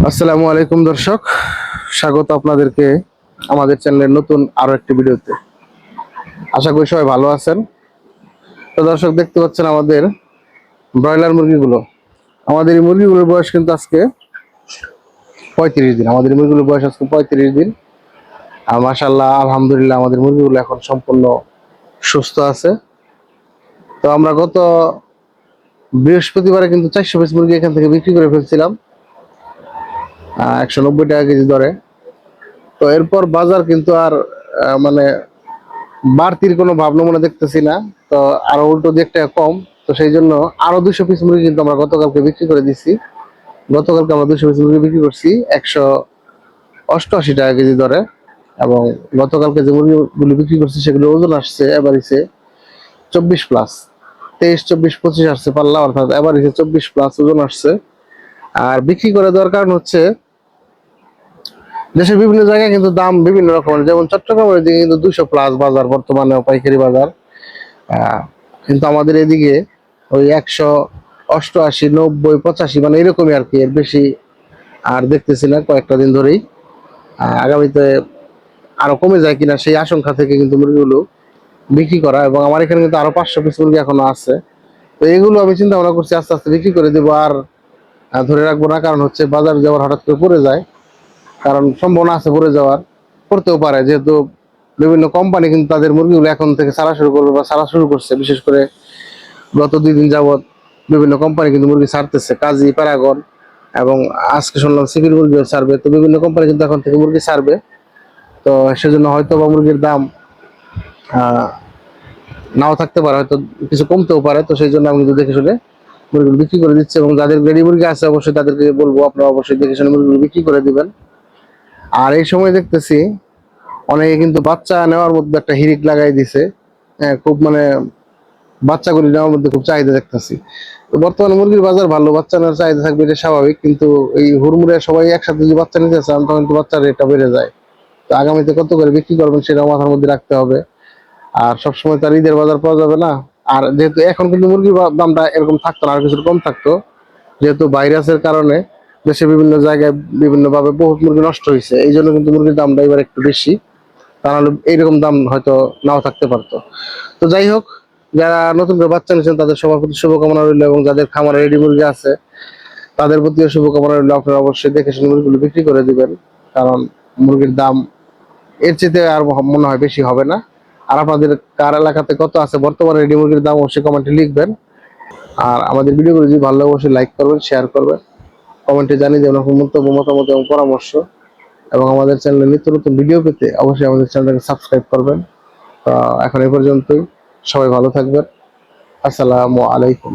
আসসালামু আলাইকুম দর্শক, স্বাগত আপনাদেরকে আমাদের চ্যানেলের নতুন আরো একটি ভিডিওতে। আশা করি সবাই ভালো আছেন। তো দর্শক, দেখতে পাচ্ছেন আমাদের ব্রয়লার মুরগিগুলো। আমাদের এই মুরগিগুলোর বয়স কিন্তু আজকে 35 দিন। আমাদের মুরগিগুলোর বয়স আজকে 35 দিন। আর মাশাআল্লাহ, আলহামদুলিল্লাহ, আমাদের মুরগিগুলো এখন সম্পূর্ণ সুস্থ আছে। তো আমরা গত বৃহস্পতিবারে কিন্তু 400 পিস মুরগি এখান থেকে বিক্রি করে ফেলছিলাম 190 টাকা কেজি দরে। তো এরপর বাজার কিন্তু আর মানে বাড়তির কোনো ভাবনা মনে দেখতেছি না। তো আরো উল্টো দিকটা কম। তো সেই জন্য আরো 200 পিস মুরগি কিন্তু আমরা গতকালকে বিক্রি করে দিছি। গতকালকে আমরা 200 পিস মুরগি বিক্রি করছি 188 টাকা কেজি দরে। এবং গতকালকে যে মুরগিগুলো বিক্রি করছি সেগুলো ওজন আসছে এভারেজে 24+। 23, 24, 25 আসছে পাল্লা, অর্থাৎ এভারেজে 24+ ওজন আসছে। আর বিক্রি করে দেওয়ার কারণ হচ্ছে দেশের বিভিন্ন জায়গায় কিন্তু দাম বিভিন্ন রকমের। যেমন চট্টগ্রামের দিকে কিন্তু 200+ বাজার, বর্তমানে পাইকারি বাজার। কিন্তু আমাদের এদিকে ওই 188, 90, 85 মানে এরকমই আর কি, এর বেশি আর দেখতেছি না কয়েকটা দিন ধরেই। আগামীতে আরো কমে যায় কিনা সেই আশঙ্কা থেকে কিন্তু মুরগিগুলো বিক্রি করা। এবং আমার এখানে কিন্তু আরো 500 পিস মুরগি এখনো আছে। তো এগুলো আমি চিন্তা ভাবনা করছি আস্তে আস্তে বিক্রি করে দেবো, আর ধরে রাখবো না। কারণ হচ্ছে বাজার যাওয়ার হঠাৎ করে পড়ে যায়, কারণ সম্ভাবনা আছে পড়ে যাওয়ার, পড়তেও পারে। যেহেতু বিভিন্ন কোম্পানি কিন্তু তাদের মুরগিগুলো এখন থেকে ছাড়া শুরু করবে বা ছাড়া শুরু করছে। বিশেষ করে গত 2 দিন যাবৎ বিভিন্ন কোম্পানি কিন্তু মুরগি ছাড়তেছে, কাজী, প্যারাগন, এবং আজকে শুনলাম সিপির মুরগিও ছাড়বে। তো বিভিন্ন কোম্পানি কিন্তু এখন থেকে মুরগি ছাড়বে। তো সেজন্য হয়তো বা মুরগির দাম নাও থাকতে পারে, হয়তো কিছু কমতেও পারে। তো সেই জন্য আমি কিন্তু দেখে শুনে মুরগিগুলো বিক্রি করে দিচ্ছি। এবং যাদের রেডি মুরগি আছে অবশ্যই তাদেরকে বলবো আপনারা অবশ্যই দেখে শুনে মুরগিগুলো বিক্রি করে দিবেন। আর এই সময় দেখতেছি অনেকে কিন্তু বাচ্চা নেওয়ার মধ্যে একটা হিড়িক লাগাই দিছে। খুব মানে বাচ্চাগুলি নেওয়ার মধ্যে খুব চাহিদা দেখতেছি। তো বর্তমানে মুরগির বাজার ভালো, বাচ্চা নেওয়ার চাহিদা থাকবে, এটা স্বাভাবিক। কিন্তু এই হুড়মুড়ে সবাই একসাথে যদি বাচ্চা নিতে চান তখন কিন্তু বাচ্চার রেটটা বেড়ে যায়। তো আগামীতে কত করে বিক্রি করবেন সেটাও মাথার মধ্যে রাখতে হবে। আর সবসময় তার ঈদের বাজার পাওয়া যাবে না। আর যেহেতু এখন কিন্তু মুরগির দামটা এরকম থাকতো না, আর কিছু কম থাকতো। যেহেতু ভাইরাসের কারণে দেশে বিভিন্ন জায়গায় বিভিন্ন ভাবে বহুত মুরগি নষ্ট হয়েছে, এই জন্য কিন্তু মুরগির দামটা এবার একটু বেশি। তাহলে এইরকম দাম হয়তো নাও থাকতে পারতো। তো যাই হোক, যারা নতুন করে বাচ্চা নিচ্ছেন তাদের সবার প্রতি শুভকামনা রইল, এবং যাদের খামারে রেডি মুরগি আছে তাদের প্রতিও শুভকামনা রইল। আপনারা অবশ্যই দেখে শুনে মুরগিগুলো বিক্রি করে দিবেন, কারণ মুরগির দাম এর চেয়ে আর মনে হয় বেশি হবে না। আর আপনাদের কার এলাকাতে কত আছে বর্তমানে রেডি মুরগির দাম অবশ্যই কমেন্টে লিখবেন। আর আমাদের ভিডিওগুলো যদি ভালো লাগে অবশ্যই লাইক করবেন, শেয়ার করবেন, কমেন্টে জানিয়ে দেবেন আপনার মন্তব্য, মতামত এবং পরামর্শ। এবং আমাদের চ্যানেলে নিত্য নতুন ভিডিও পেতে অবশ্যই আমাদের চ্যানেলটাকে সাবস্ক্রাইব করবেন। তো এখন এই পর্যন্তই, সবাই ভালো থাকবেন। আসসালামু আলাইকুম।